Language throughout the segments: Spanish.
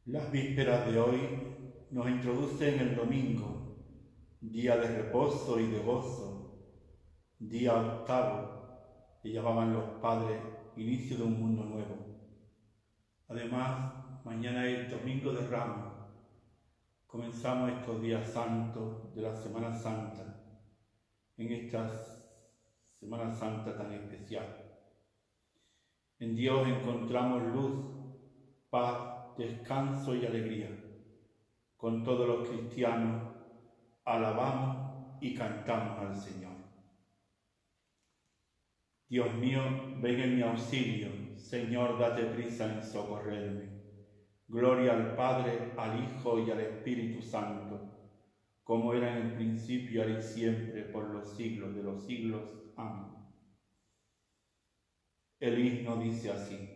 Las vísperas de hoy nos introducen en el domingo, día de reposo y de gozo, día octavo, que llamaban los padres inicio de un mundo nuevo. Además, mañana es domingo de Ramos. Comenzamos estos días santos de la Semana Santa, en esta Semana Santa tan especial. En Dios encontramos luz, paz, descanso y alegría. Con todos los cristianos alabamos y cantamos al Señor. Dios mío, ven en mi auxilio. Señor, date prisa en socorrerme. Gloria al Padre, al Hijo y al Espíritu Santo, como era en el principio, ahora y siempre, por los siglos de los siglos. Amén. El himno dice así: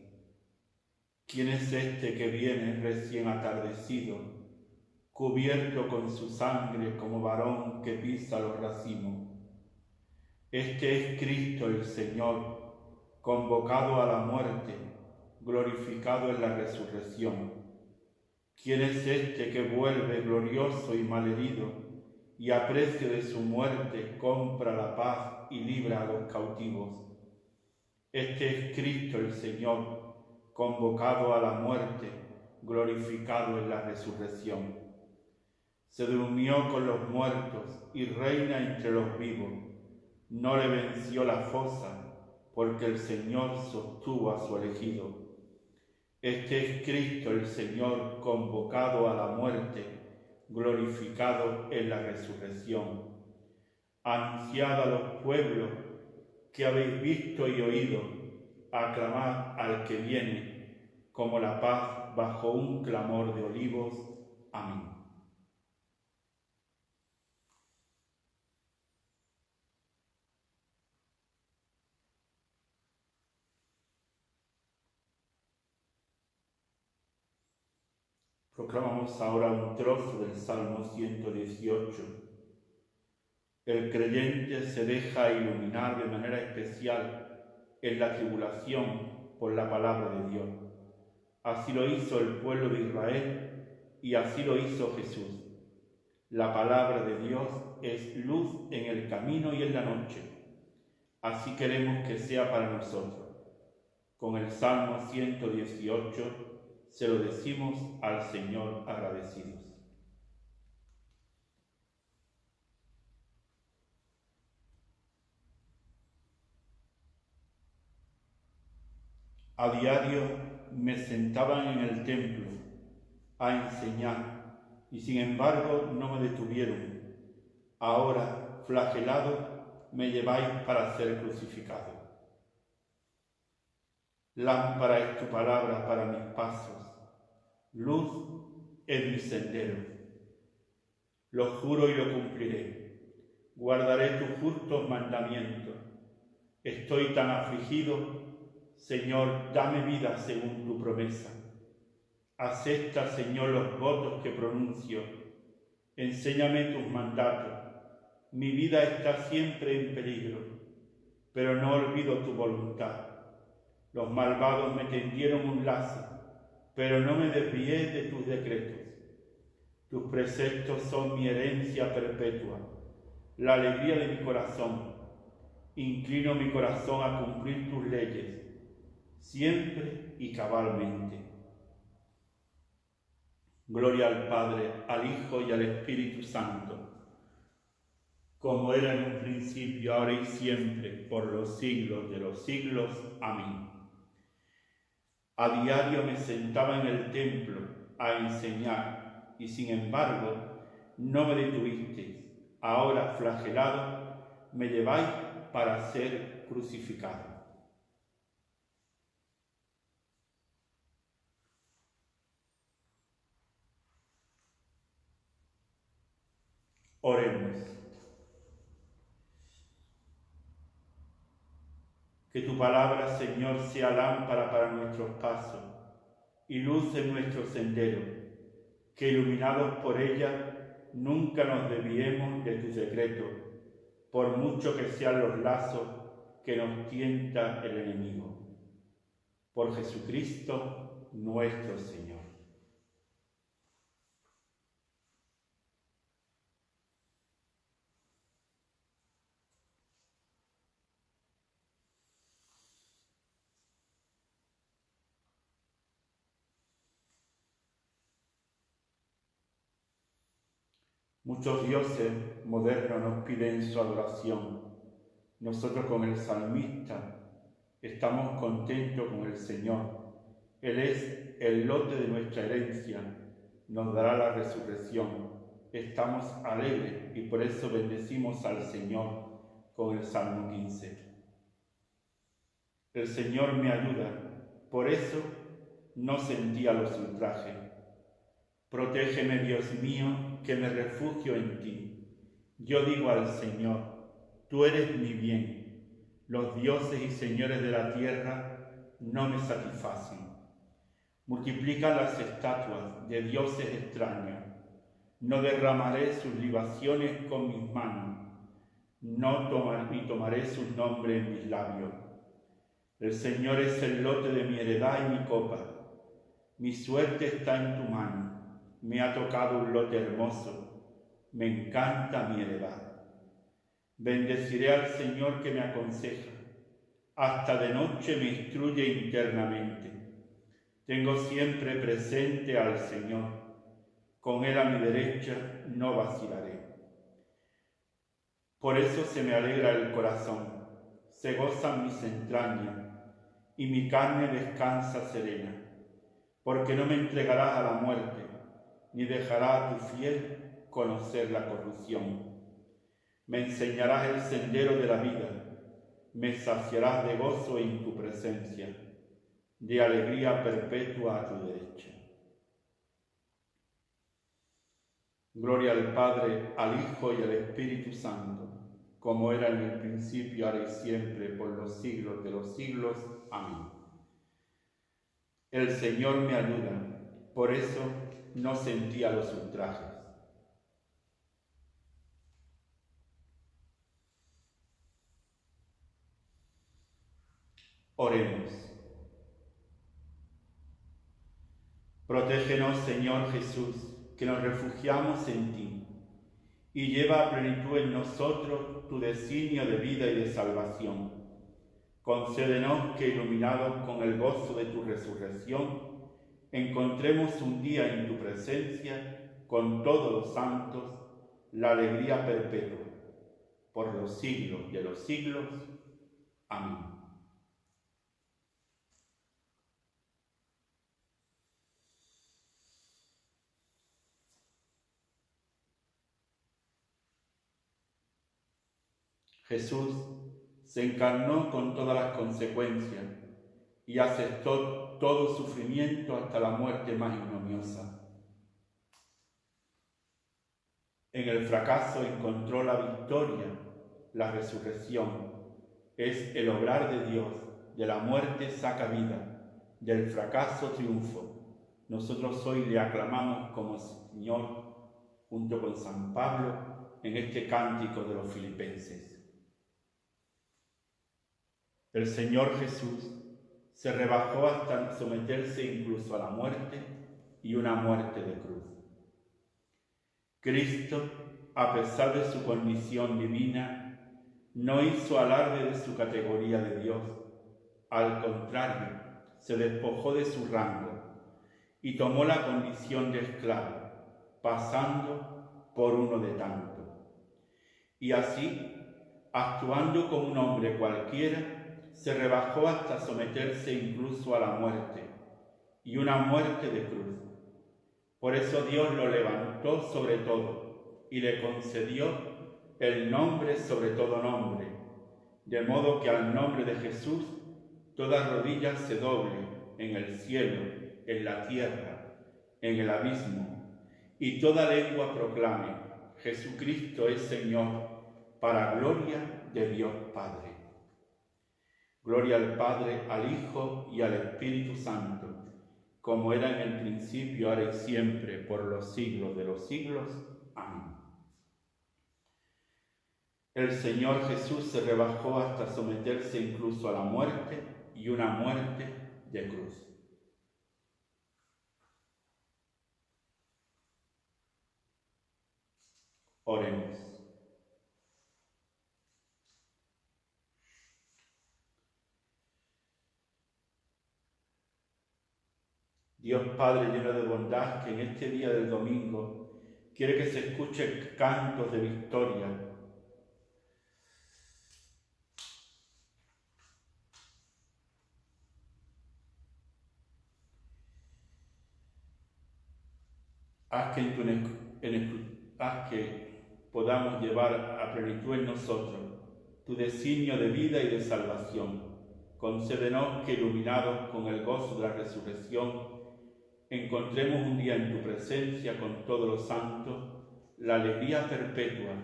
¿Quién es este que viene recién atardecido, cubierto con su sangre como varón que pisa los racimos? Este es Cristo el Señor, convocado a la muerte, glorificado en la resurrección. ¿Quién es este que vuelve glorioso y malherido, y a precio de su muerte compra la paz y libra a los cautivos? Este es Cristo el Señor, convocado a la muerte, glorificado en la resurrección. Se durmió con los muertos y reina entre los vivos. No le venció la fosa, porque el Señor sostuvo a su elegido. Este es Cristo el Señor, convocado a la muerte, glorificado en la resurrección. Anunciad a los pueblos que habéis visto y oído, aclamad al que viene, como la paz bajo un clamor de olivos. Amén. Proclamamos ahora un trozo del Salmo 118. El creyente se deja iluminar de manera especial en la tribulación por la palabra de Dios. Así lo hizo el pueblo de Israel y así lo hizo Jesús. La palabra de Dios es luz en el camino y en la noche. Así queremos que sea para nosotros. Con el Salmo 118 se lo decimos al Señor agradecidos. A diario me sentaban en el templo a enseñar y sin embargo no me detuvieron. Ahora, flagelado, me lleváis para ser crucificado. Lámpara es tu palabra para mis pasos, luz en mi sendero. Lo juro y lo cumpliré, guardaré tus justos mandamientos. Estoy tan afligido, Señor, dame vida según tu promesa. Acepta, Señor, los votos que pronuncio. Enséñame tus mandatos. Mi vida está siempre en peligro, pero no olvido tu voluntad. Los malvados me tendieron un lazo, pero no me desvié de tus decretos. Tus preceptos son mi herencia perpetua, la alegría de mi corazón. Inclino mi corazón a cumplir tus leyes, siempre y cabalmente. Gloria al Padre, al Hijo y al Espíritu Santo, como era en un principio, ahora y siempre, por los siglos de los siglos. Amén. A diario me sentaba en el templo a enseñar, y sin embargo no me detuvisteis. Ahora, flagelado, me lleváis para ser crucificado. Oremos. Que tu palabra, Señor, sea lámpara para nuestros pasos y luz en nuestro sendero, que iluminados por ella nunca nos desviemos de tus decretos, por mucho que sean los lazos que nos tienta el enemigo. Por Jesucristo nuestro Señor. Muchos dioses modernos nos piden su adoración. Nosotros con el salmista estamos contentos con el Señor. Él es el lote de nuestra herencia, nos dará la resurrección. Estamos alegres y por eso bendecimos al Señor con el Salmo 15. El Señor me ayuda, por eso no sentía los ultrajes. Protégeme, Dios mío, que me refugio en ti. Yo digo al Señor, tú eres mi bien. Los dioses y señores de la tierra no me satisfacen. Multiplica las estatuas de dioses extraños. No derramaré sus libaciones con mis manos, ni tomaré sus nombres en mis labios. El Señor es el lote de mi heredad y mi copa. Mi suerte está en tu mano. Me ha tocado un lote hermoso. Me encanta mi heredad. Bendeciré al Señor que me aconseja. Hasta de noche me instruye internamente. Tengo siempre presente al Señor. Con Él a mi derecha no vacilaré. Por eso se me alegra el corazón, se gozan mis entrañas, y mi carne descansa serena, porque no me entregarás a la muerte, ni dejarás a tu fiel conocer la corrupción. Me enseñarás el sendero de la vida, me saciarás de gozo en tu presencia, de alegría perpetua a tu derecha. Gloria al Padre, al Hijo y al Espíritu Santo, como era en el principio, ahora y siempre, por los siglos de los siglos. Amén. El Señor me ayuda, por eso no sentía los ultrajes. Oremos. Protégenos, Señor Jesús, que nos refugiamos en ti, y lleva a plenitud en nosotros tu designio de vida y de salvación. Concédenos que, iluminados con el gozo de tu resurrección, encontremos un día en tu presencia, con todos los santos, la alegría perpetua, por los siglos de los siglos. Amén. Jesús se encarnó con todas las consecuencias y aceptó todo sufrimiento hasta la muerte más ignominiosa. En el fracaso encontró la victoria, la resurrección. Es el obrar de Dios, de la muerte saca vida, del fracaso triunfo. Nosotros hoy le aclamamos como Señor, junto con San Pablo, en este cántico de los filipenses. El Señor Jesús se rebajó hasta someterse incluso a la muerte y una muerte de cruz. Cristo, a pesar de su condición divina, no hizo alarde de su categoría de Dios. Al contrario, se despojó de su rango y tomó la condición de esclavo, pasando por uno de tantos. Y así, actuando como un hombre cualquiera, se rebajó hasta someterse incluso a la muerte, y una muerte de cruz. Por eso Dios lo levantó sobre todo y le concedió el nombre sobre todo nombre, de modo que al nombre de Jesús toda rodilla se doble en el cielo, en la tierra, en el abismo, y toda lengua proclame: Jesucristo es Señor, para gloria de Dios Padre. Gloria al Padre, al Hijo y al Espíritu Santo, como era en el principio, ahora y siempre, por los siglos de los siglos. Amén. El Señor Jesús se rebajó hasta someterse incluso a la muerte y una muerte de cruz. Oremos. Dios Padre lleno de bondad, que en este día del domingo quiere que se escuchen cantos de victoria. Haz que podamos llevar a plenitud en nosotros tu designio de vida y de salvación. Concédenos que, iluminados con el gozo de la resurrección, encontremos un día en tu presencia con todos los santos la alegría perpetua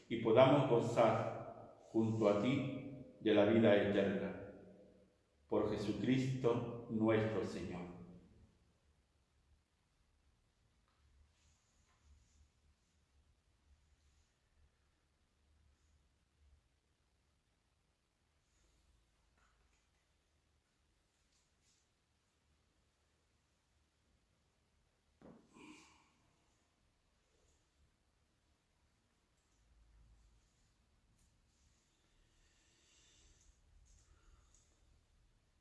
y podamos gozar junto a ti de la vida eterna. Por Jesucristo nuestro Señor.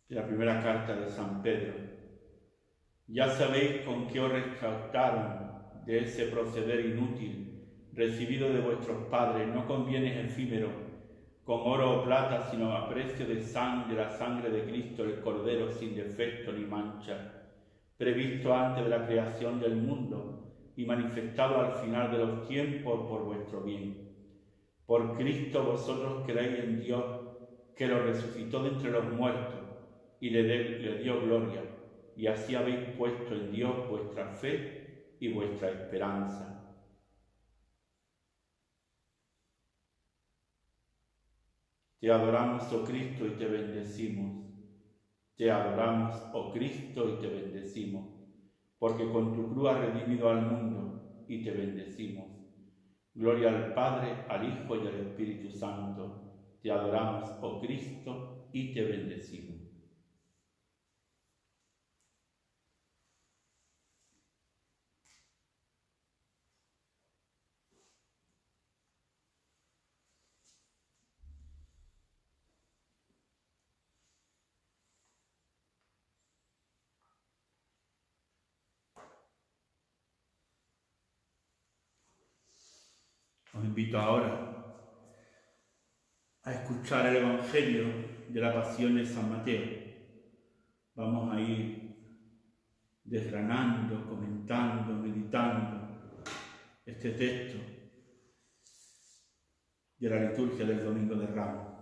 De la primera carta de San Pedro. Ya sabéis con qué os rescataron de ese proceder inútil recibido de vuestros padres, no con bienes efímeros, con oro o plata, sino a precio de sangre, la sangre de Cristo, el Cordero sin defecto ni mancha, previsto antes de la creación del mundo y manifestado al final de los tiempos por vuestro bien. Por Cristo vosotros creéis en Dios, que lo resucitó de entre los muertos y le dio gloria, y así habéis puesto en Dios vuestra fe y vuestra esperanza. Te adoramos, oh Cristo, y te bendecimos. Te adoramos, oh Cristo, y te bendecimos, porque con tu cruz has redimido al mundo, y te bendecimos. Gloria al Padre, al Hijo y al Espíritu Santo. Te adoramos, oh Cristo, y te bendecimos. Os invito ahora a escuchar el Evangelio de la Pasión de San Mateo. Vamos a ir desgranando, comentando, meditando este texto de la liturgia del Domingo de Ramos.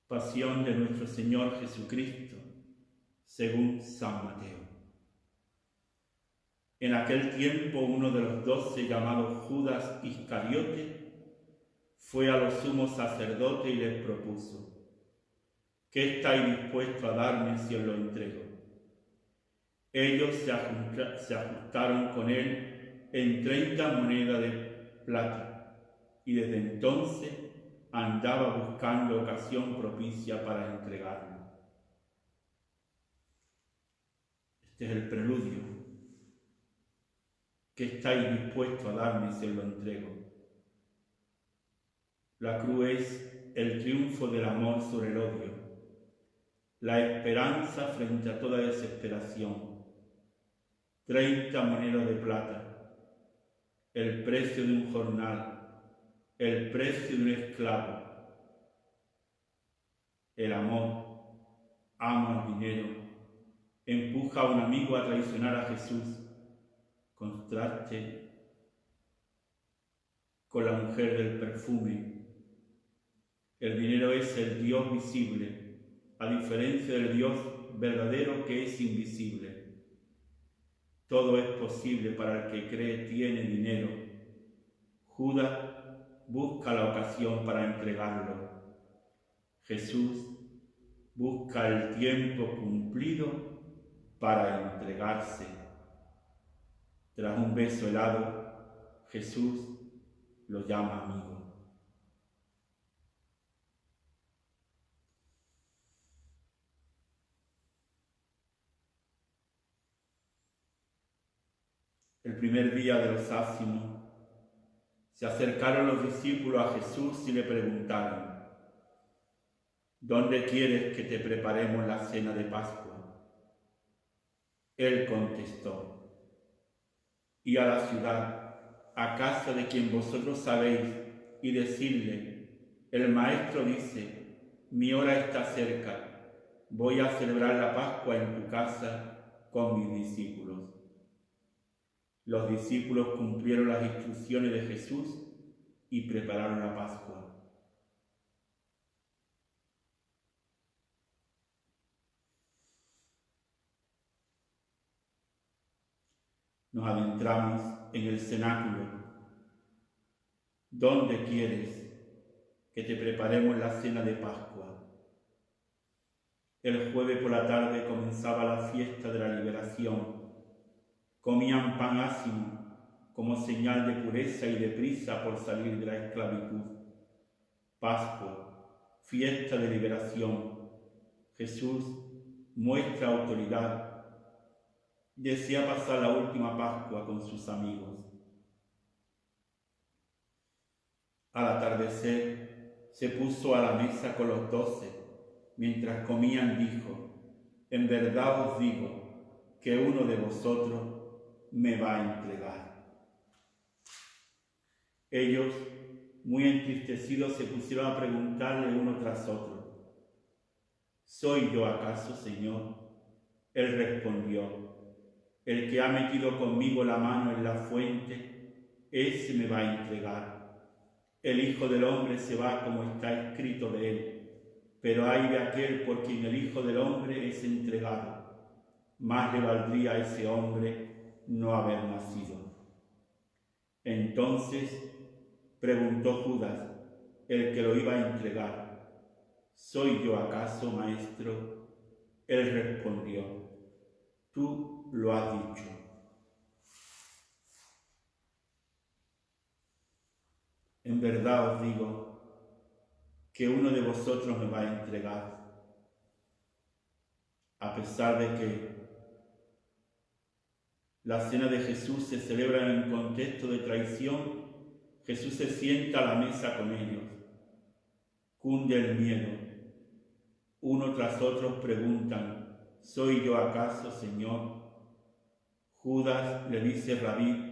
Pasión de nuestro Señor Jesucristo, según San Mateo. En aquel tiempo uno de los 12, llamado Judas Iscariote, fue a los sumos sacerdotes y les propuso: ¿qué estáis dispuestos a darme si os lo entrego? Ellos se ajustaron con él en 30 monedas de plata, y desde entonces andaba buscando ocasión propicia para entregarlo. Este es el preludio. ¿Qué estáis dispuestos a darme si os lo entrego? La cruz es el triunfo del amor sobre el odio, la esperanza frente a toda desesperación. 30 monedas de plata, el precio de un jornal, el precio de un esclavo. El amor, ama el dinero, empuja a un amigo a traicionar a Jesús. Contraste con la mujer del perfume. El dinero es el Dios visible, a diferencia del Dios verdadero que es invisible. Todo es posible para el que cree tiene dinero. Judas busca la ocasión para entregarlo. Jesús busca el tiempo cumplido para entregarse. Tras un beso helado, Jesús lo llama amigo. El primer día de los ácimos, Se acercaron los discípulos a Jesús y le preguntaron: ¿dónde quieres que te preparemos la cena de Pascua? Él contestó: id a la ciudad, a casa de quien vosotros sabéis, y decidle: el Maestro dice, mi hora está cerca, voy a celebrar la Pascua en tu casa con mis discípulos. Los discípulos cumplieron las instrucciones de Jesús y prepararon la Pascua. Nos adentramos en el cenáculo. ¿Dónde quieres que te preparemos la cena de Pascua? El jueves por la tarde comenzaba la fiesta de la liberación. Comían pan ácimo como señal de pureza y de prisa por salir de la esclavitud. Pascua, fiesta de liberación. Jesús muestra autoridad. Desea pasar la última Pascua con sus amigos. Al atardecer se puso a la mesa con los 12. Mientras comían dijo: en verdad os digo que uno de vosotros me va a entregar. Ellos, muy entristecidos, se pusieron a preguntarle uno tras otro: ¿soy yo acaso, Señor? Él respondió: el que ha metido conmigo la mano en la fuente, ese me va a entregar. El Hijo del Hombre se va como está escrito de él, pero ay de aquel por quien el Hijo del Hombre es entregado. Más le valdría a ese hombre no haber nacido. Entonces preguntó Judas, el que lo iba a entregar: ¿soy yo acaso, Maestro? Él respondió: tú lo has dicho. En verdad os digo que uno de vosotros me va a entregar. A pesar de que la cena de Jesús se celebra en un contexto de traición, Jesús se sienta a la mesa con ellos. Cunde el miedo. Uno tras otro preguntan: ¿soy yo acaso, Señor? Judas le dice Rabí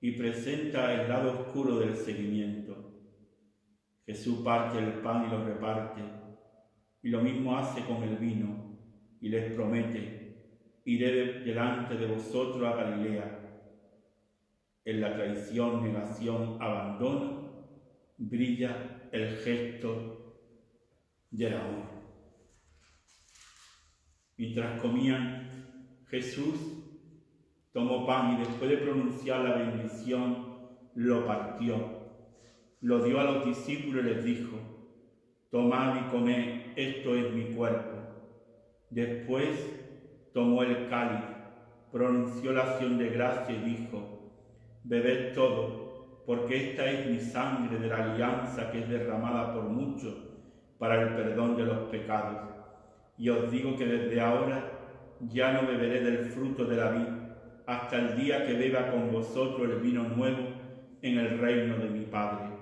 y presenta el lado oscuro del seguimiento. Jesús parte el pan y lo reparte, y lo mismo hace con el vino, y les promete: iré delante de vosotros a Galilea. En la traición, negación, abandono, brilla el gesto del amor. Mientras comían, Jesús tomó pan y después de pronunciar la bendición, lo partió. Lo dio a los discípulos y les dijo: tomad y comed, esto es mi cuerpo. Después tomó el cáliz, pronunció la acción de gracia y dijo: bebed todo, porque esta es mi sangre de la alianza que es derramada por muchos para el perdón de los pecados. Y os digo que desde ahora ya no beberé del fruto de la vid hasta el día que beba con vosotros el vino nuevo en el reino de mi Padre.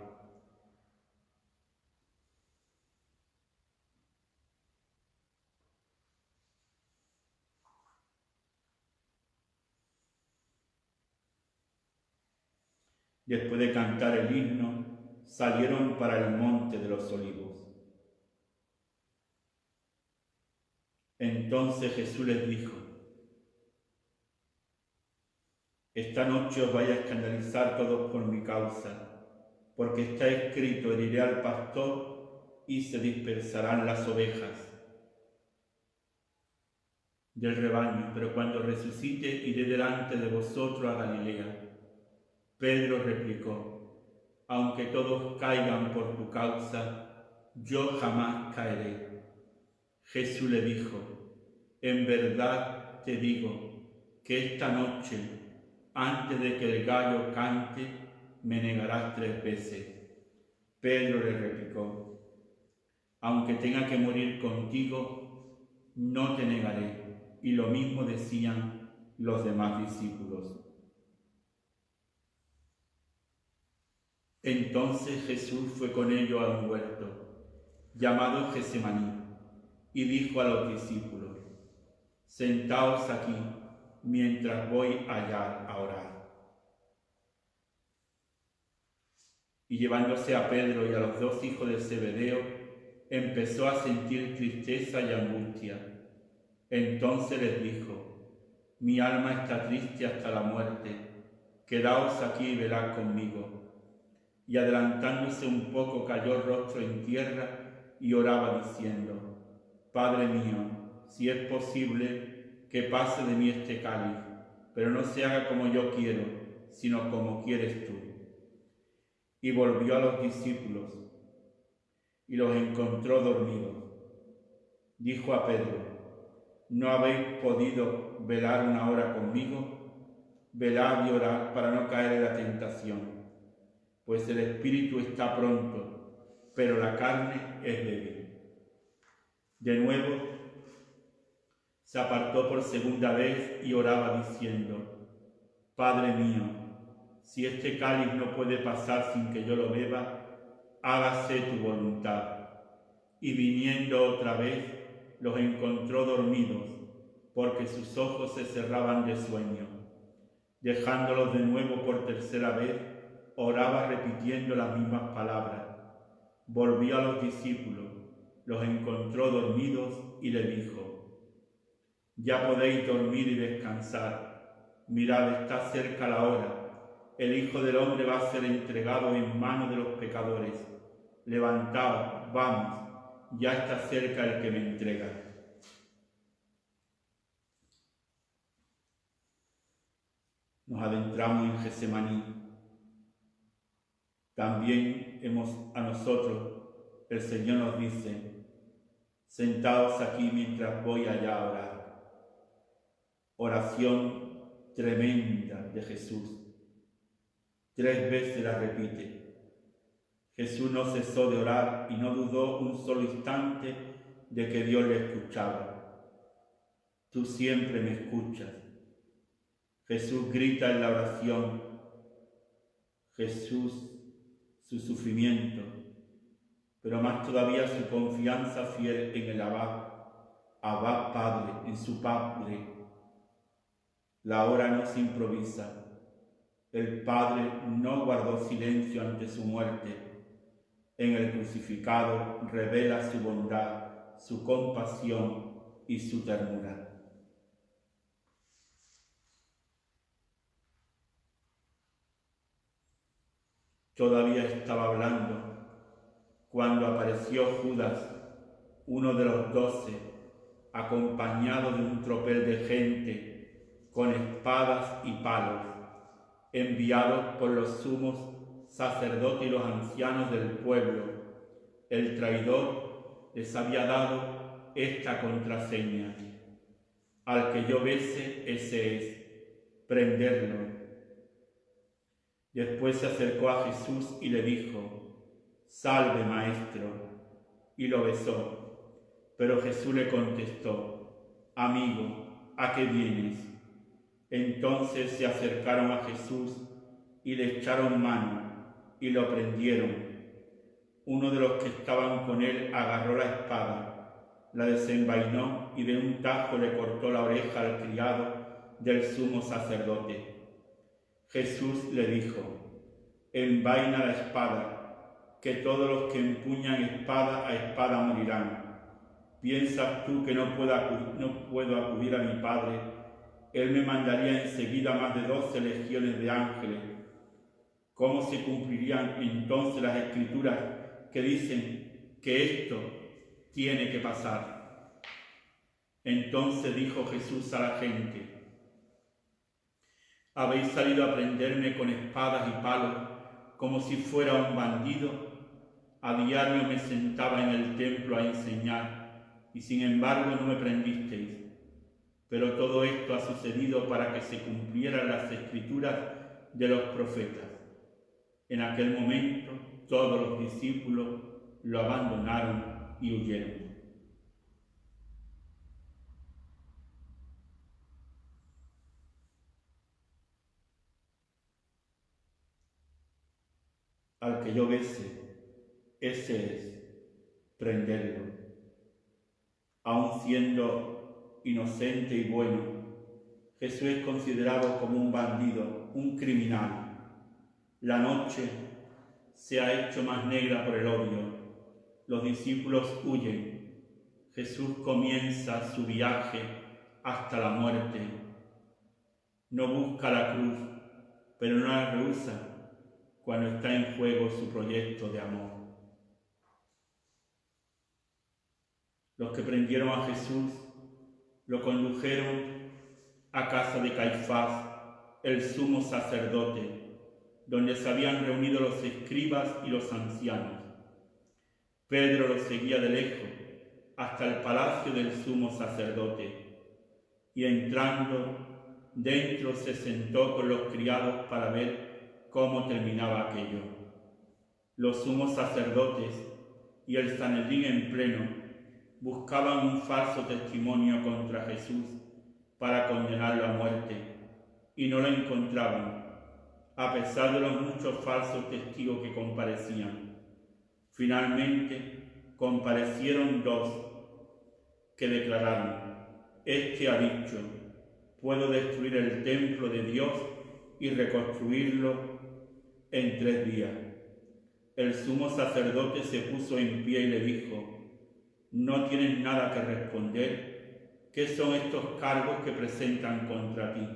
Después de cantar el himno, salieron para el monte de los olivos. Entonces Jesús les dijo: esta noche os vais a escandalizar todos por mi causa, porque está escrito: heriré al pastor y se dispersarán las ovejas del rebaño, pero cuando resucite iré delante de vosotros a Galilea. Pedro replicó: aunque todos caigan por tu causa, yo jamás caeré. Jesús le dijo: en verdad te digo que esta noche, antes de que el gallo cante, me negarás 3 veces. Pedro le replicó: aunque tenga que morir contigo, no te negaré. Y lo mismo decían los demás discípulos. Entonces Jesús fue con ellos a un huerto, llamado Getsemaní, y dijo a los discípulos: Sentaos aquí, mientras voy allá a orar. Y llevándose a Pedro y a los dos hijos de Zebedeo, empezó a sentir tristeza y angustia. Entonces les dijo: Mi alma está triste hasta la muerte, quedaos aquí y velad conmigo. Y adelantándose un poco, cayó rostro en tierra y oraba diciendo: Padre mío, si es posible, que pase de mí este cáliz, pero no se haga como yo quiero, sino como quieres tú. Y volvió a los discípulos y los encontró dormidos. Dijo a Pedro: ¿No habéis podido velar una hora conmigo? Velad y orad para no caer en la tentación. Pues el espíritu está pronto, pero la carne es débil. De nuevo se apartó por segunda vez y oraba diciendo: Padre mío, si este cáliz no puede pasar sin que yo lo beba, hágase tu voluntad. Y viniendo otra vez, los encontró dormidos, porque sus ojos se cerraban de sueño. Dejándolos de nuevo por tercera vez, oraba repitiendo las mismas palabras. Volvió a los discípulos, los encontró dormidos y le dijo: Ya podéis dormir y descansar. Mirad, está cerca la hora. El Hijo del Hombre va a ser entregado en manos de los pecadores. Levantaos, vamos, ya está cerca el que me entrega. Nos adentramos en Getsemaní. También a nosotros el Señor nos dice: Sentaos aquí mientras voy allá a orar. Oración tremenda de Jesús. 3 veces la repite. Jesús no cesó de orar y no dudó un solo instante de que Dios le escuchaba. Tú siempre me escuchas. Jesús grita en la oración. Jesús, su sufrimiento, pero más todavía su confianza fiel en el Abba Padre, en su Padre. La hora no se improvisa. El Padre no guardó silencio ante su muerte. En el crucificado revela su bondad, su compasión y su ternura. Todavía estaba hablando cuando apareció Judas, uno de los 12, acompañado de un tropel de gente con espadas y palos, enviados por los sumos sacerdotes y los ancianos del pueblo. El traidor les había dado esta contraseña: al que yo bese, ese es, prenderlo. Después se acercó a Jesús y le dijo: Salve, maestro, y lo besó. Pero Jesús le contestó: Amigo, ¿a qué vienes? Entonces se acercaron a Jesús y le echaron mano y lo prendieron. Uno de los que estaban con él agarró la espada, la desenvainó y de un tajo le cortó la oreja al criado del sumo sacerdote. Jesús le dijo: Envaina la espada, que todos los que empuñan espada a espada morirán. ¿Piensas tú que no puedo acudir a mi Padre? Él me mandaría enseguida más de 12 legiones de ángeles. ¿Cómo se cumplirían entonces las Escrituras que dicen que esto tiene que pasar? Entonces dijo Jesús a la gente: ¿Habéis salido a prenderme con espadas y palos como si fuera un bandido? A diario me sentaba en el templo a enseñar y sin embargo no me prendisteis. Pero todo esto ha sucedido para que se cumplieran las Escrituras de los profetas. En aquel momento todos los discípulos lo abandonaron y huyeron. al que yo bese, ese es, prenderlo. Aun siendo inocente y bueno, Jesús es considerado como un bandido, un criminal. La noche se ha hecho más negra por el odio. Los discípulos huyen. Jesús comienza su viaje hasta la muerte. No busca la cruz, pero no la rehúsa cuando está en juego su proyecto de amor. Los que prendieron a Jesús lo condujeron a casa de Caifás, el sumo sacerdote, donde se habían reunido los escribas y los ancianos. Pedro lo seguía de lejos hasta el palacio del sumo sacerdote, y entrando dentro se sentó con los criados para ver cómo terminaba aquello. Los sumos sacerdotes y el Sanedrín en pleno buscaban un falso testimonio contra Jesús para condenarlo a muerte, y no lo encontraban, a pesar de los muchos falsos testigos que comparecían. Finalmente comparecieron dos que declararon: «Este ha dicho, puedo destruir el templo de Dios y reconstruirlo en 3 días». El sumo sacerdote se puso en pie y le dijo: «¿No tienes nada que responder? ¿Qué son estos cargos que presentan contra ti?».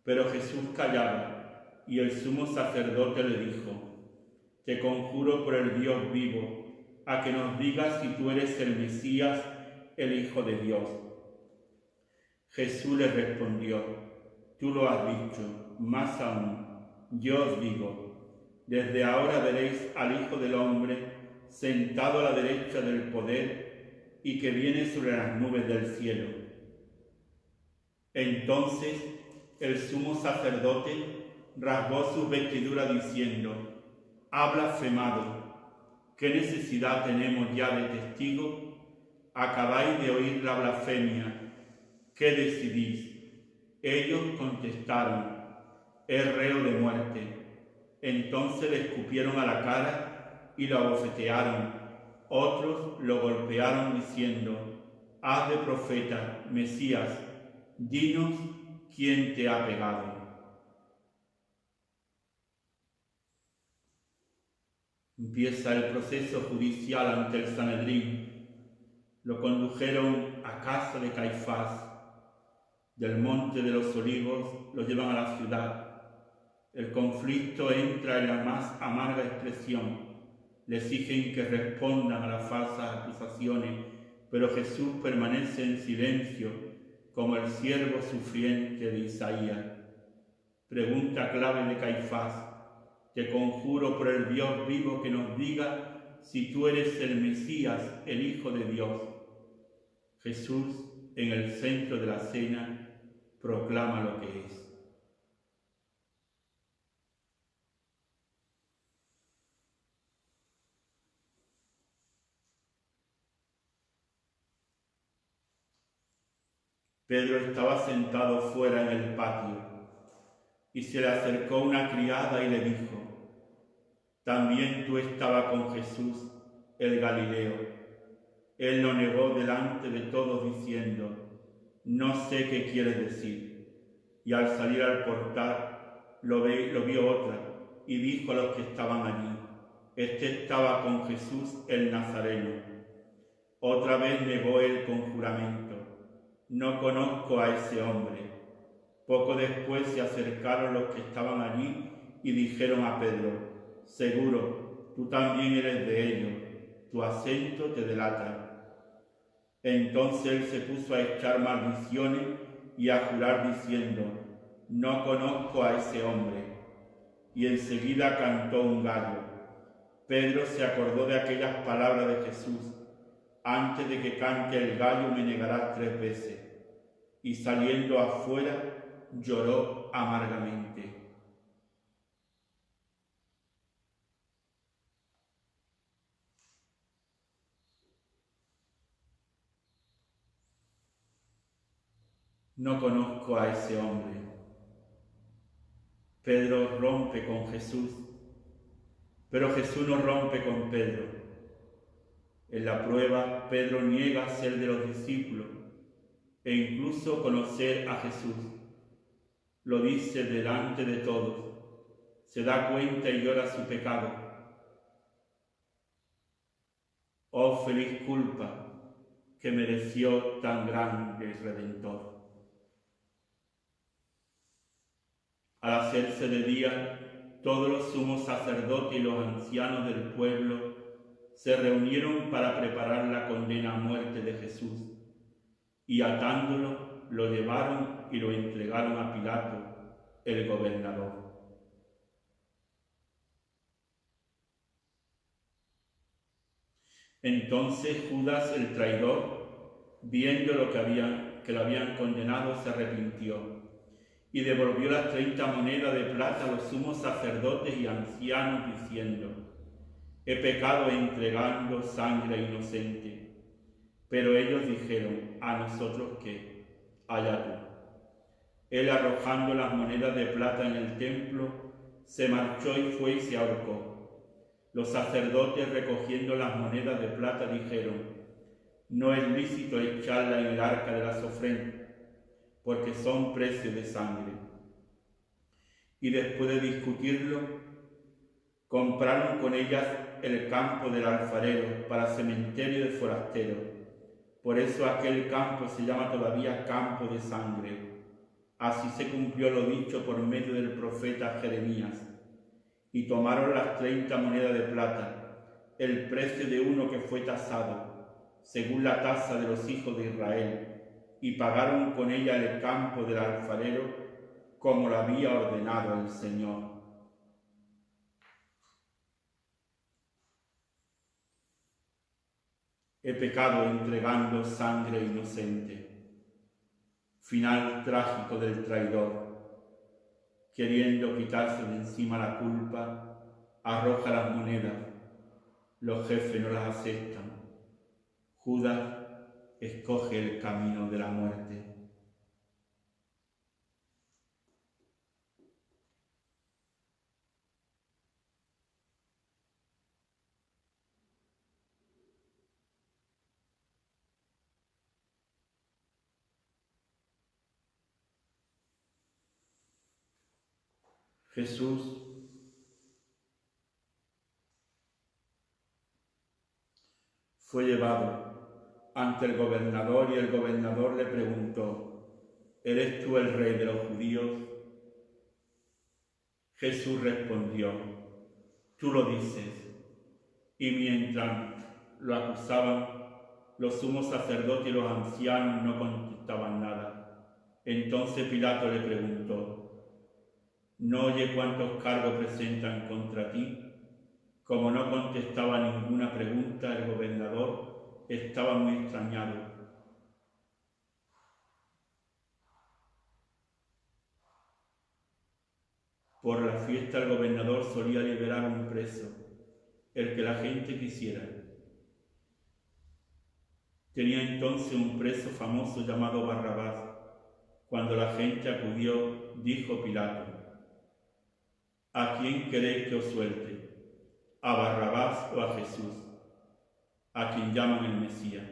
Pero Jesús callaba, y el sumo sacerdote le dijo: «Te conjuro por el Dios vivo, a que nos digas si tú eres el Mesías, el Hijo de Dios». Jesús le respondió: «Tú lo has dicho, más aún, yo os digo, desde ahora veréis al Hijo del Hombre sentado a la derecha del poder y que viene sobre las nubes del cielo». Entonces el sumo sacerdote rasgó sus vestiduras diciendo: «Ha blasfemado. ¿Qué necesidad tenemos ya de testigo? Acabáis de oír la blasfemia. ¿Qué decidís?». Ellos contestaron: «Es reo de muerte». Entonces le escupieron a la cara y lo abofetearon. Otros lo golpearon diciendo: «Haz de profeta, Mesías, dinos quién te ha pegado». Empieza el proceso judicial ante el Sanedrín. Lo condujeron a casa de Caifás. Del monte de los Olivos lo llevan a la ciudad. El conflicto entra en la más amarga expresión. Le exigen que respondan a las falsas acusaciones, pero Jesús permanece en silencio como el siervo sufriente de Isaías. Pregunta clave de Caifás: «Te conjuro por el Dios vivo que nos diga si tú eres el Mesías, el Hijo de Dios». Jesús, en el centro de la cena, proclama lo que es. Pedro estaba sentado fuera en el patio, y se le acercó una criada y le dijo: «También tú estabas con Jesús, el Galileo». Él lo negó delante de todos diciendo: «No sé qué quieres decir». Y al salir al portal lo vio otra, y dijo a los que estaban allí: «Este estaba con Jesús el Nazareno». Otra vez negó él con juramento: «No conozco a ese hombre». Poco después se acercaron los que estaban allí y dijeron a Pedro: «Seguro, tú también eres de ellos, tu acento te delata». Entonces él se puso a echar maldiciones y a jurar diciendo: «No conozco a ese hombre». Y enseguida cantó un gallo. Pedro se acordó de aquellas palabras de Jesús: «Antes de que cante el gallo me negarás 3 veces». Y saliendo afuera lloró amargamente. No conozco a ese hombre. Pedro rompe con Jesús, Pero Jesús no rompe con Pedro. En la prueba, Pedro niega ser de los discípulos e incluso conocer a Jesús. Lo dice delante de todos. Se da cuenta y llora su pecado. Oh feliz culpa que mereció tan grande Redentor. Al hacerse de día, todos los sumos sacerdotes y los ancianos del pueblo se reunieron para preparar la condena a muerte de Jesús, y atándolo lo llevaron y lo entregaron a Pilato, el gobernador. Entonces Judas el traidor, viendo que lo habían condenado, se arrepintió y devolvió las 30 monedas de plata a los sumos sacerdotes y ancianos, diciendo: he pecado entregando sangre inocente. Pero ellos dijeron: ¿a nosotros qué? Allá tú. Él, arrojando las monedas de plata en el templo, se marchó y fue y se ahorcó. Los sacerdotes, recogiendo las monedas de plata, dijeron: no es lícito echarla en el arca de las ofrendas, porque son precio de sangre. Y después de discutirlo, compraron con ellas el campo del alfarero para cementerio de forasteros. Por eso aquel campo se llama todavía campo de sangre. Así se cumplió lo dicho por medio del profeta Jeremías. Y tomaron las 30 monedas de plata, el precio de uno que fue tasado, según la tasa de los hijos de Israel, y pagaron con ella el campo del alfarero, como lo había ordenado el Señor. He pecado entregando sangre inocente. Final trágico del traidor. Queriendo quitarse de encima la culpa, arroja las monedas. Los jefes no las aceptan. Judas escoge el camino de la muerte. Jesús fue llevado ante el gobernador y el gobernador le preguntó: ¿eres tú el rey de los judíos? Jesús respondió: tú lo dices. Y mientras lo acusaban, los sumos sacerdotes y los ancianos no contestaban nada. Entonces Pilato le preguntó: ¿no oye cuántos cargos presentan contra ti? Como no contestaba ninguna pregunta, el gobernador estaba muy extrañado. Por la fiesta el gobernador solía liberar a un preso, el que la gente quisiera. Tenía entonces un preso famoso llamado Barrabás. Cuando la gente acudió, dijo Pilato: ¿a quién queréis que os suelte? ¿A Barrabás o a Jesús, a quien llaman el Mesías?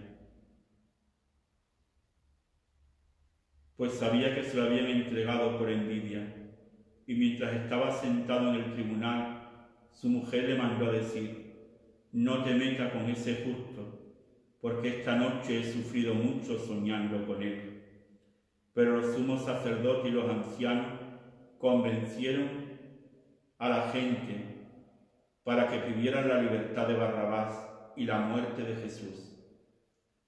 Pues sabía que se lo habían entregado por envidia, y mientras estaba sentado en el tribunal, su mujer le mandó a decir: no te metas con ese justo, porque esta noche he sufrido mucho soñando con él. Pero los sumos sacerdotes y los ancianos convencieron a la gente para que pidieran la libertad de Barrabás y la muerte de Jesús.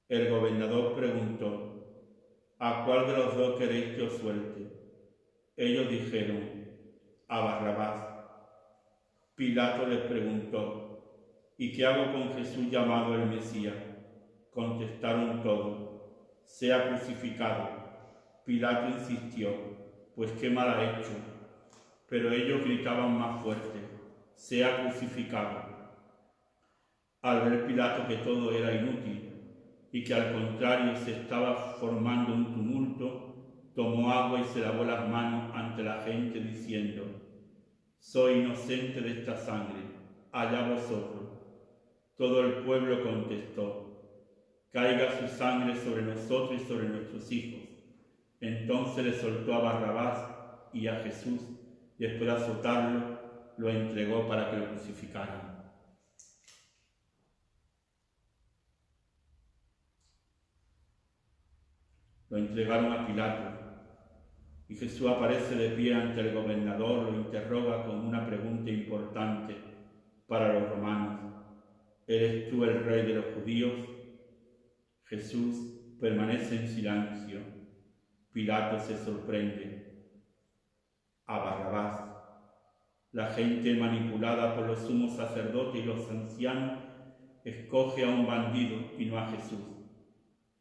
El gobernador preguntó: ¿a cuál de los dos queréis que os suelte? Ellos dijeron: a Barrabás. Pilato les preguntó: ¿y qué hago con Jesús llamado el Mesías? Contestaron todos: sea crucificado. Pilato insistió: pues qué mal ha hecho. Pero ellos gritaban más fuerte: sea crucificado. Al ver Pilato que todo era inútil y que al contrario se estaba formando un tumulto, tomó agua y se lavó las manos ante la gente diciendo: soy inocente de esta sangre, allá vosotros. Todo el pueblo contestó: caiga su sangre sobre nosotros y sobre nuestros hijos. Entonces le soltó a Barrabás y a Jesús, después de azotarlo, lo entregó para que lo crucificaran. Lo entregaron a Pilato, y Jesús aparece de pie ante el gobernador, lo interroga con una pregunta importante para los romanos: ¿eres tú el rey de los judíos? Jesús permanece en silencio. Pilato se sorprende. A Barrabás. La gente, manipulada por los sumos sacerdotes y los ancianos, escoge a un bandido y no a Jesús.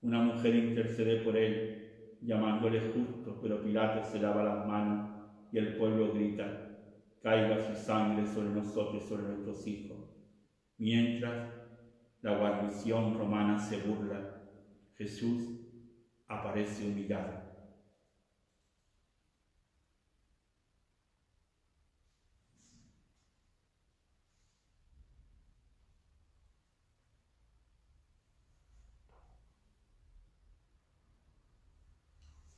Una mujer intercede por él, llamándole justo, pero Pilato se lava las manos y el pueblo grita: caiga su sangre sobre nosotros y sobre nuestros hijos. Mientras, la guarnición romana se burla. Jesús aparece humillado.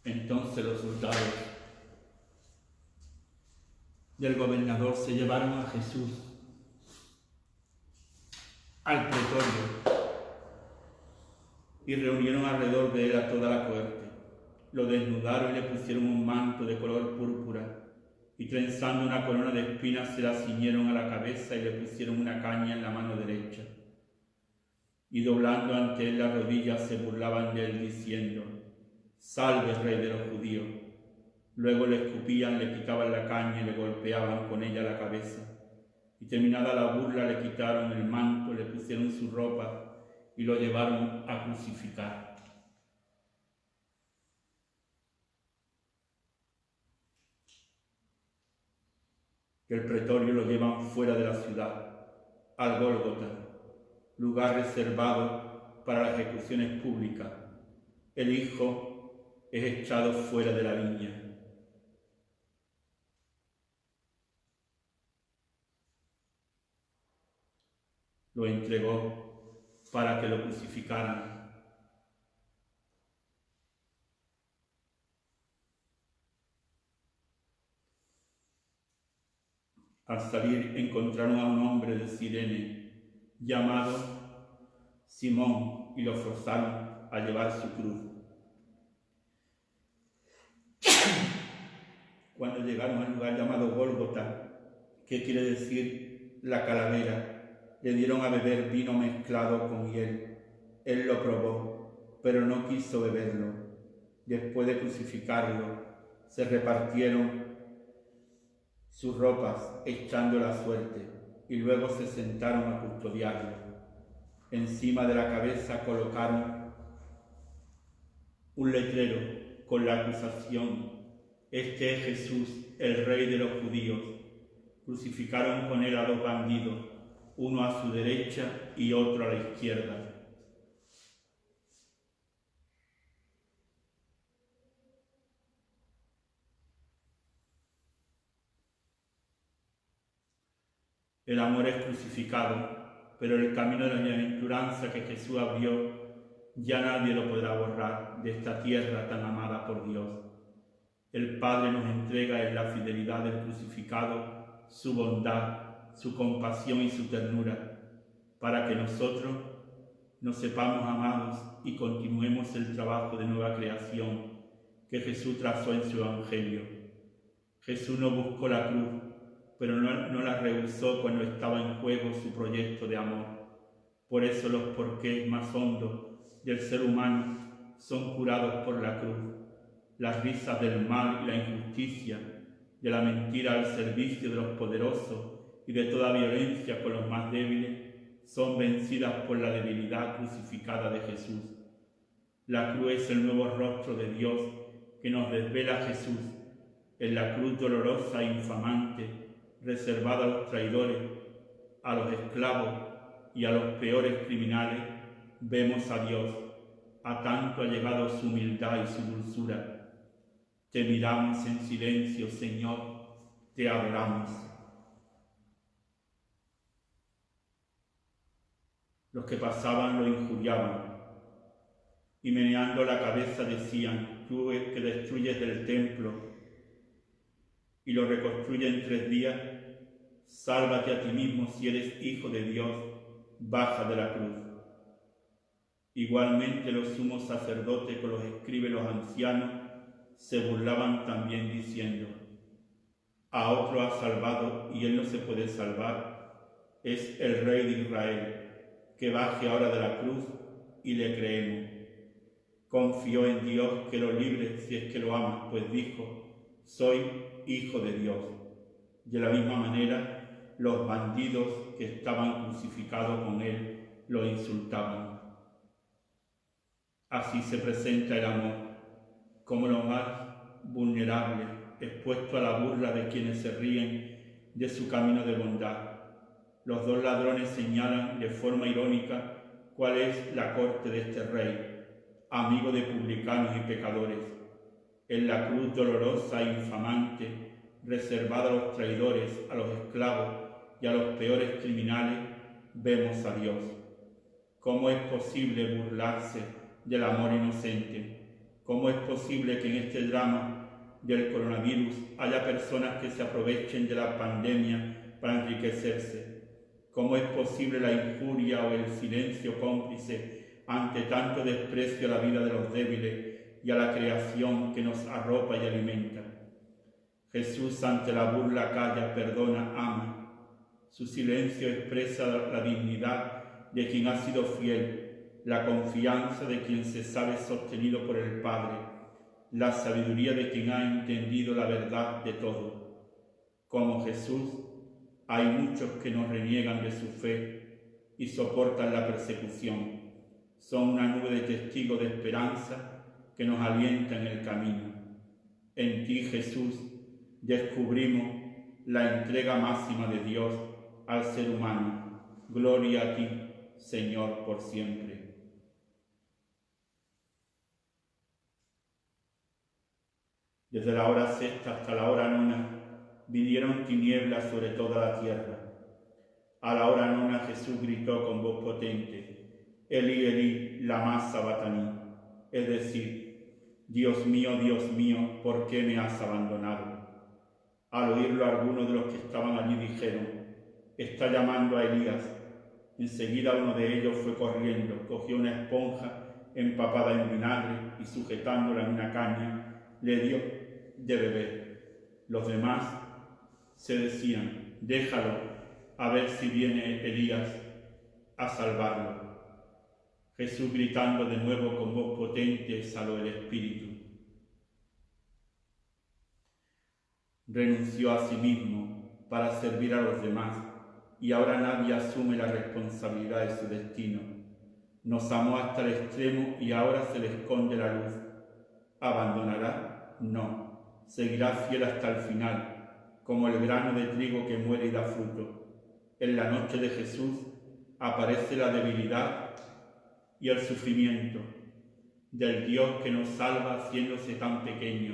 Entonces los soldados del gobernador se llevaron a Jesús al pretorio y reunieron alrededor de él a toda la corte. Lo desnudaron y le pusieron un manto de color púrpura, y trenzando una corona de espinas se la ciñeron a la cabeza y le pusieron una caña en la mano derecha. Y doblando ante él las rodillas se burlaban de él diciendo: «Salve, Rey de los judíos». Luego le escupían, le quitaban la caña y le golpeaban con ella la cabeza. Y terminada la burla le quitaron el manto, le pusieron su ropa y lo llevaron a crucificar. Del pretorio lo llevan fuera de la ciudad, al Gólgota, lugar reservado para las ejecuciones públicas. El Hijo es echado fuera de la viña. Lo entregó para que lo crucificaran. Al salir encontraron a un hombre de Cirene llamado Simón y lo forzaron a llevar su cruz. Cuando llegaron al lugar llamado Gólgota, que quiere decir la calavera, le dieron a beber vino mezclado con hiel. Él lo probó, pero no quiso beberlo. Después de crucificarlo, se repartieron sus ropas, echando la suerte, y luego se sentaron a custodiarlo. Encima de la cabeza colocaron un letrero con la acusación: «Este es Jesús, el Rey de los judíos». Crucificaron con él a dos bandidos, uno a su derecha y otro a la izquierda. El amor es crucificado, pero el camino de la bienaventuranza que Jesús abrió ya nadie lo podrá borrar de esta tierra tan amada por Dios. El Padre nos entrega en la fidelidad del crucificado su bondad, su compasión y su ternura, para que nosotros nos sepamos amados y continuemos el trabajo de nueva creación que Jesús trazó en su Evangelio. Jesús no buscó la cruz, pero no la rehusó cuando estaba en juego su proyecto de amor. Por eso los porqués más hondos del ser humano son curados por la cruz. Las risas del mal y la injusticia, de la mentira al servicio de los poderosos y de toda violencia con los más débiles, son vencidas por la debilidad crucificada de Jesús. La cruz es el nuevo rostro de Dios que nos desvela Jesús. En la cruz dolorosa e infamante, reservada a los traidores, a los esclavos y a los peores criminales, vemos a Dios. A tanto ha llegado su humildad y su dulzura. Te miramos en silencio, Señor, te adoramos. Los que pasaban lo injuriaban y meneando la cabeza decían: tú que destruyes el templo y lo reconstruyes en 3 días, sálvate a ti mismo si eres hijo de Dios, baja de la cruz. Igualmente los sumos sacerdotes con los escribas y los ancianos se burlaban también diciendo: a otro ha salvado y él no se puede salvar, es el Rey de Israel, que baje ahora de la cruz y le creemos. Confió en Dios que lo libre si es que lo ama, pues dijo: soy hijo de Dios. De la misma manera, los bandidos que estaban crucificados con él lo insultaban. Así se presenta el amor, como lo más vulnerable, expuesto a la burla de quienes se ríen de su camino de bondad. Los 2 ladrones señalan de forma irónica cuál es la corte de este rey, amigo de publicanos y pecadores. En la cruz dolorosa e infamante, reservada a los traidores, a los esclavos y a los peores criminales, vemos a Dios. ¿Cómo es posible burlarse del amor inocente? ¿Cómo es posible que en este drama del coronavirus haya personas que se aprovechen de la pandemia para enriquecerse? ¿Cómo es posible la injuria o el silencio cómplice ante tanto desprecio a la vida de los débiles y a la creación que nos arropa y alimenta? Jesús ante la burla calla, perdona, ama. Su silencio expresa la dignidad de quien ha sido fiel, la confianza de quien se sabe sostenido por el Padre, la sabiduría de quien ha entendido la verdad de todo. Como Jesús, hay muchos que nos reniegan de su fe y soportan la persecución. Son una nube de testigos de esperanza que nos alienta en el camino. En ti, Jesús, descubrimos la entrega máxima de Dios al ser humano. Gloria a ti, Señor, por siempre. Desde la hora 6 hasta la hora 9 vinieron tinieblas sobre toda la tierra. A la hora 9 Jesús gritó con voz potente: Elí, Elí, lama sabactani, es decir: Dios mío, ¿por qué me has abandonado? Al oírlo, algunos de los que estaban allí dijeron: está llamando a Elías. Enseguida uno de ellos fue corriendo, cogió una esponja empapada en vinagre y sujetándola en una caña, le dio de beber. Los demás se decían: déjalo, a ver si viene Elías a salvarlo. Jesús, gritando de nuevo con voz potente, exhaló el espíritu. Renunció a sí mismo para servir a los demás, y ahora nadie asume la responsabilidad de su destino. Nos amó hasta el extremo y ahora se le esconde la luz. ¿Abandonará? No. Seguirá fiel hasta el final, como el grano de trigo que muere y da fruto. En la noche de Jesús aparece la debilidad y el sufrimiento del Dios que nos salva haciéndose tan pequeño.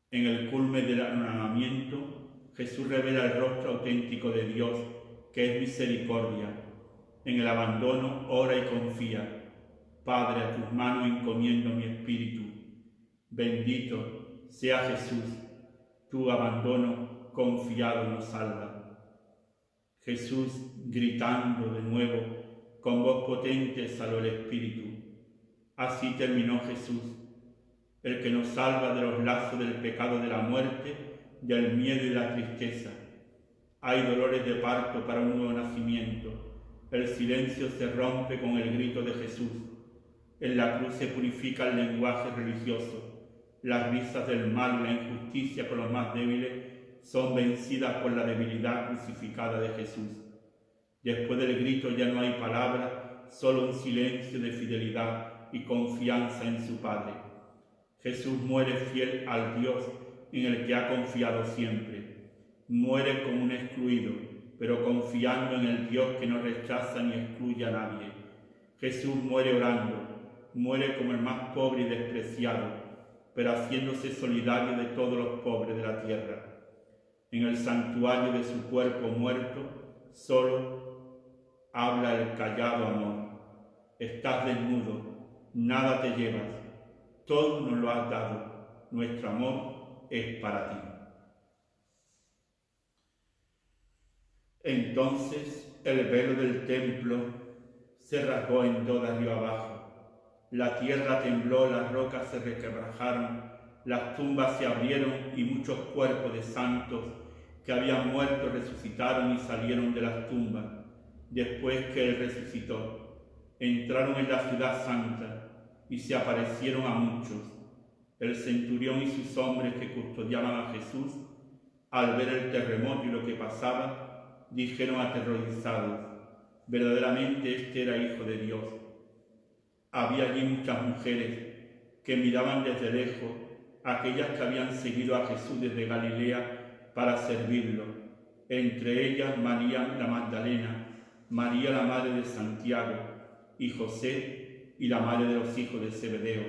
En el culmen del anonadamiento, Jesús revela el rostro auténtico de Dios, que es misericordia. En el abandono ora y confía: Padre, a tus manos encomiendo mi espíritu. Bendito sea Jesús, tu abandono confiado nos salva. Jesús, gritando de nuevo, con voz potente exhaló el espíritu. Así terminó Jesús, el que nos salva de los lazos del pecado, de la muerte, del miedo y la tristeza. Hay dolores de parto para un nuevo nacimiento. El silencio se rompe con el grito de Jesús. En la cruz se purifica el lenguaje religioso. Las risas del mal y la injusticia con los más débiles son vencidas por la debilidad crucificada de Jesús. Después del grito ya no hay palabras, solo un silencio de fidelidad y confianza en su Padre. Jesús muere fiel al Dios en el que ha confiado siempre. Muere como un excluido, pero confiando en el Dios que no rechaza ni excluye a nadie. Jesús muere orando, muere como el más pobre y despreciado, pero haciéndose solidario de todos los pobres de la tierra. En el santuario de su cuerpo muerto, solo habla el callado amor. Estás desnudo, nada te llevas, todo nos lo has dado, nuestro amor es para ti. Entonces el velo del templo se rasgó en dos de arriba abajo. La tierra tembló, las rocas se requebrajaron, las tumbas se abrieron y muchos cuerpos de santos que habían muerto resucitaron y salieron de las tumbas, después que él resucitó. Entraron en la ciudad santa y se aparecieron a muchos. El centurión y sus hombres que custodiaban a Jesús, al ver el terremoto y lo que pasaba, dijeron aterrorizados: verdaderamente este era Hijo de Dios. Había allí muchas mujeres que miraban desde lejos, aquellas que habían seguido a Jesús desde Galilea para servirlo, entre ellas María la Magdalena, María la madre de Santiago y José y la madre de los hijos de Zebedeo.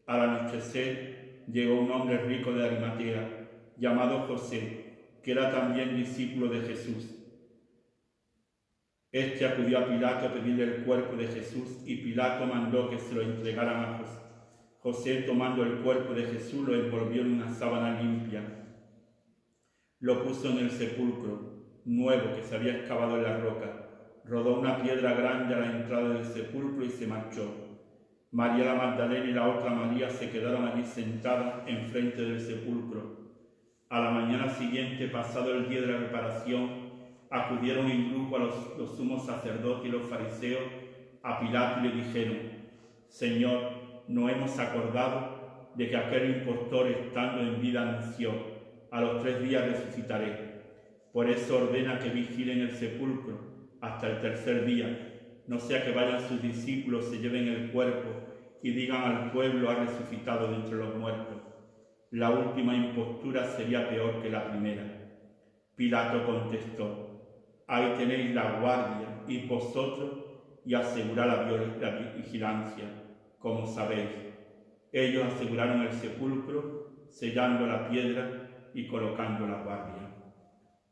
Al anochecer llegó un hombre rico de Arimatea, llamado José, que era también discípulo de Jesús. Este acudió a Pilato a pedirle el cuerpo de Jesús y Pilato mandó que se lo entregaran a José. José, tomando el cuerpo de Jesús, lo envolvió en una sábana limpia. Lo puso en el sepulcro nuevo que se había excavado en la roca. Rodó una piedra grande a la entrada del sepulcro y se marchó. María la Magdalena y la otra María se quedaron allí sentadas enfrente del sepulcro. A la mañana siguiente, pasado el día de la reparación, acudieron en grupo a los sumos sacerdotes y los fariseos a Pilato y le dijeron: Señor, no hemos acordado de que aquel impostor, estando en vida, anunció: a los 3 días resucitaré. Por eso ordena que vigilen el sepulcro hasta el 3er día, no sea que vayan sus discípulos, se lleven el cuerpo y digan al pueblo: ha resucitado de entre los muertos. La última impostura sería peor que la primera. Pilato contestó: ahí tenéis la guardia, y vosotros y asegurad la vigilancia, como sabéis. Ellos aseguraron el sepulcro, sellando la piedra y colocando la guardia.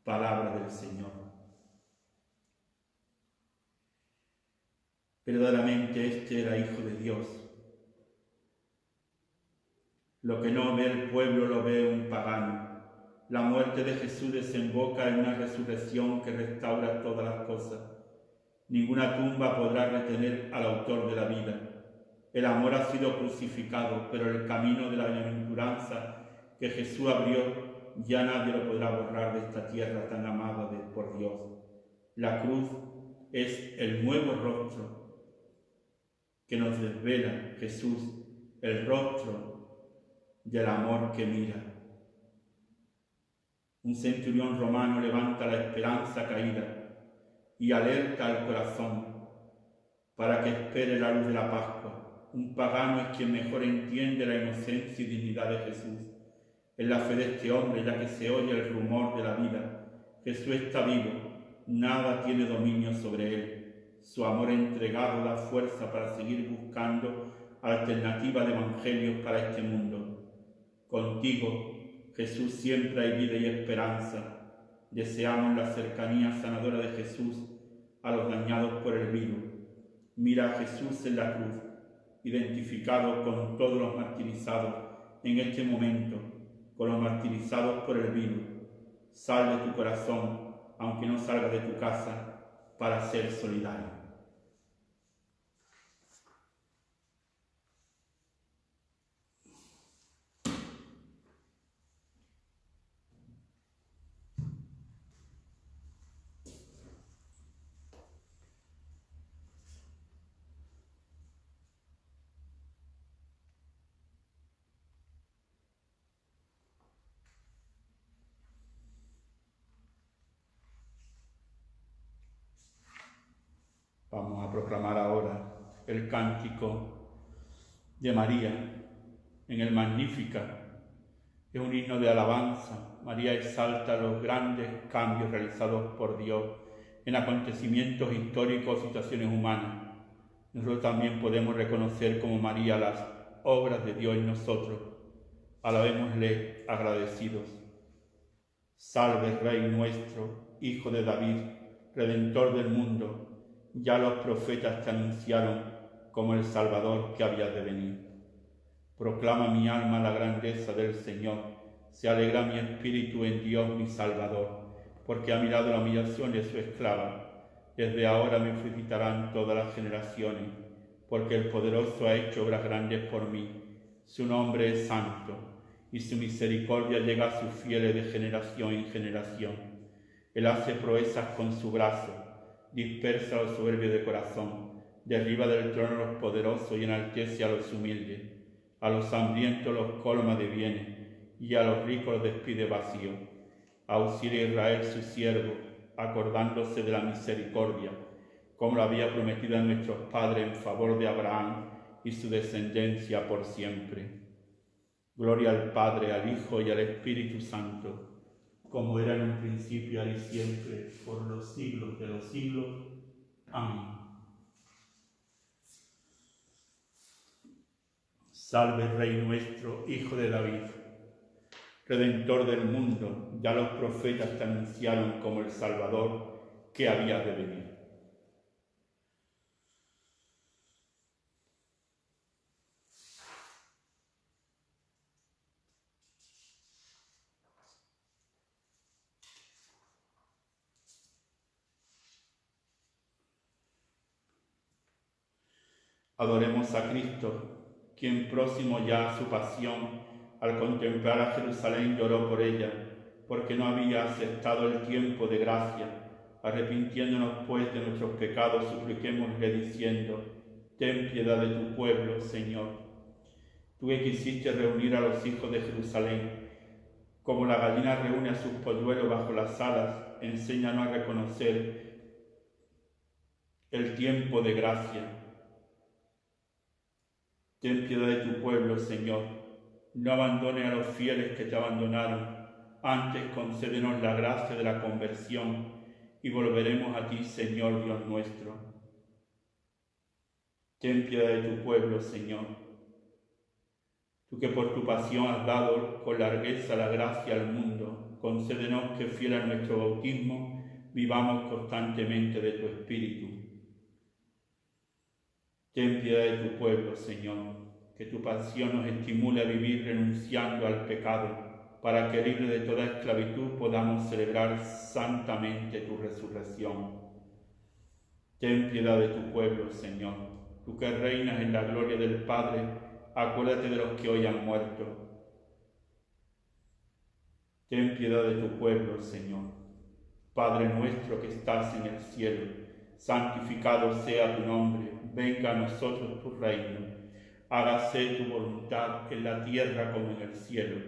Palabra del Señor. Verdaderamente este era Hijo de Dios. Lo que no ve el pueblo lo ve un pagano. La muerte de Jesús desemboca en una resurrección que restaura todas las cosas. Ninguna tumba podrá retener al autor de la vida. El amor ha sido crucificado, pero el camino de la bienaventuranza que Jesús abrió ya nadie lo podrá borrar de esta tierra tan amada por Dios. La cruz es el nuevo rostro que nos desvela Jesús, el rostro del amor que mira. Un centurión romano levanta la esperanza caída y alerta al corazón para que espere la luz de la Pascua. Un pagano es quien mejor entiende la inocencia y dignidad de Jesús. En la fe de este hombre, ya que se oye el rumor de la vida, Jesús está vivo, nada tiene dominio sobre él. Su amor entregado da fuerza para seguir buscando alternativas de evangelios para este mundo. Contigo, Jesús, siempre hay vida y esperanza. Deseamos la cercanía sanadora de Jesús a los dañados por el virus. Mira a Jesús en la cruz, identificado con todos los martirizados en este momento, con los martirizados por el virus. Sal de tu corazón, aunque no salga de tu casa, para ser solidario. Vamos a proclamar ahora el cántico de María en el Magníficat. Es un himno de alabanza. María exalta los grandes cambios realizados por Dios en acontecimientos históricos o situaciones humanas. Nosotros también podemos reconocer como María las obras de Dios en nosotros. Alabémosle agradecidos. Salve, Rey nuestro, Hijo de David, Redentor del mundo. ya los profetas te anunciaron como el Salvador que había de venir. Proclama mi alma la grandeza del Señor, se alegra mi espíritu en Dios mi Salvador, porque ha mirado la humillación de su esclava. Desde ahora me felicitarán todas las generaciones, porque el poderoso ha hecho obras grandes por mí. Su nombre es santo, y su misericordia llega a sus fieles de generación en generación. Él hace proezas con su brazo, dispersa a los soberbios de corazón, derriba del trono a los poderosos y enaltece a los humildes. A los hambrientos los colma de bienes, y a los ricos los despide vacíos. Auxilia a Israel su siervo, acordándose de la misericordia, como lo había prometido a nuestros padres en favor de Abraham y su descendencia por siempre. Gloria al Padre, al Hijo y al Espíritu Santo, como era en un principio, ahora y siempre, por los siglos de los siglos. Amén. Salve, Rey nuestro, Hijo de David, Redentor del mundo, ya los profetas te anunciaron como el Salvador que había de venir. Adoremos a Cristo, quien próximo ya a su pasión, al contemplar a Jerusalén lloró por ella, porque no había aceptado el tiempo de gracia. Arrepintiéndonos pues de nuestros pecados, supliquémosle diciendo: ten piedad de tu pueblo, Señor. Tú que quisiste reunir a los hijos de Jerusalén, como la gallina reúne a sus polluelos bajo las alas, enséñanos a reconocer el tiempo de gracia. Ten piedad de tu pueblo, Señor. No abandones a los fieles que te abandonaron. Antes concédenos la gracia de la conversión y volveremos a ti, Señor Dios nuestro. Ten piedad de tu pueblo, Señor. Tú que por tu pasión has dado con largueza la gracia al mundo, concédenos que, fiel a nuestro bautismo, vivamos constantemente de tu Espíritu. Ten piedad de tu pueblo, Señor, que tu pasión nos estimule a vivir renunciando al pecado, para que, libres de toda esclavitud, podamos celebrar santamente tu resurrección. Ten piedad de tu pueblo, Señor, tú que reinas en la gloria del Padre, acuérdate de los que hoy han muerto. Ten piedad de tu pueblo, Señor. Padre nuestro que estás en el cielo, santificado sea tu nombre. Venga a nosotros tu reino, hágase tu voluntad en la tierra como en el cielo.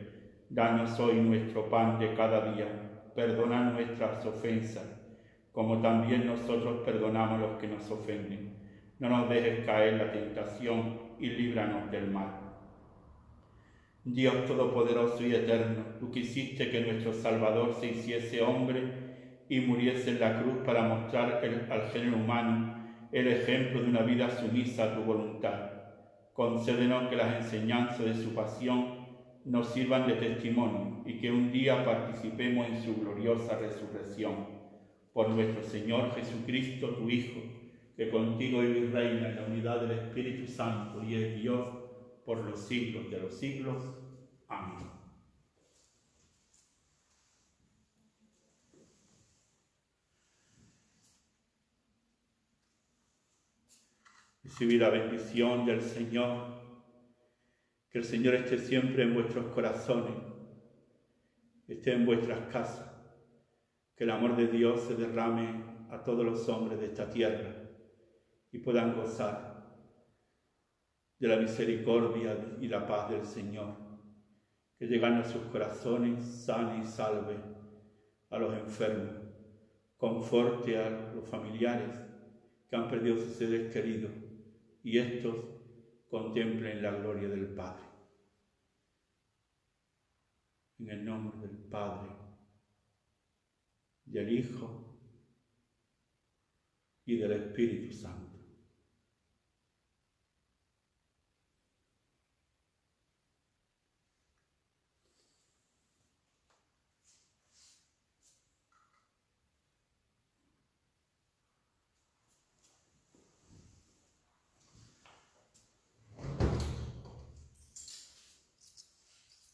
Danos hoy nuestro pan de cada día, perdona nuestras ofensas, como también nosotros perdonamos a los que nos ofenden. No nos dejes caer en la tentación y líbranos del mal. Dios todopoderoso y eterno, tú quisiste que nuestro Salvador se hiciese hombre y muriese en la cruz para mostrar al género humano el ejemplo de una vida sumisa a tu voluntad. Concédenos que las enseñanzas de su pasión nos sirvan de testimonio y que un día participemos en su gloriosa resurrección. Por nuestro Señor Jesucristo, tu Hijo, que contigo vive y reina en la unidad del Espíritu Santo y es Dios por los siglos de los siglos. Amén. Recibid la bendición del Señor. Que el Señor esté siempre en vuestros corazones, esté en vuestras casas. Que el amor de Dios se derrame a todos los hombres de esta tierra y puedan gozar de la misericordia y la paz del Señor. Que lleguen a sus corazones, sane y salve a los enfermos, conforte a los familiares que han perdido sus seres queridos y estos contemplen la gloria del Padre. En el nombre del Padre, del Hijo y del Espíritu Santo.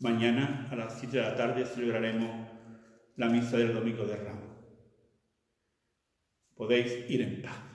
Mañana a las 7 de la tarde celebraremos la misa del Domingo de Ramos. Podéis ir en paz.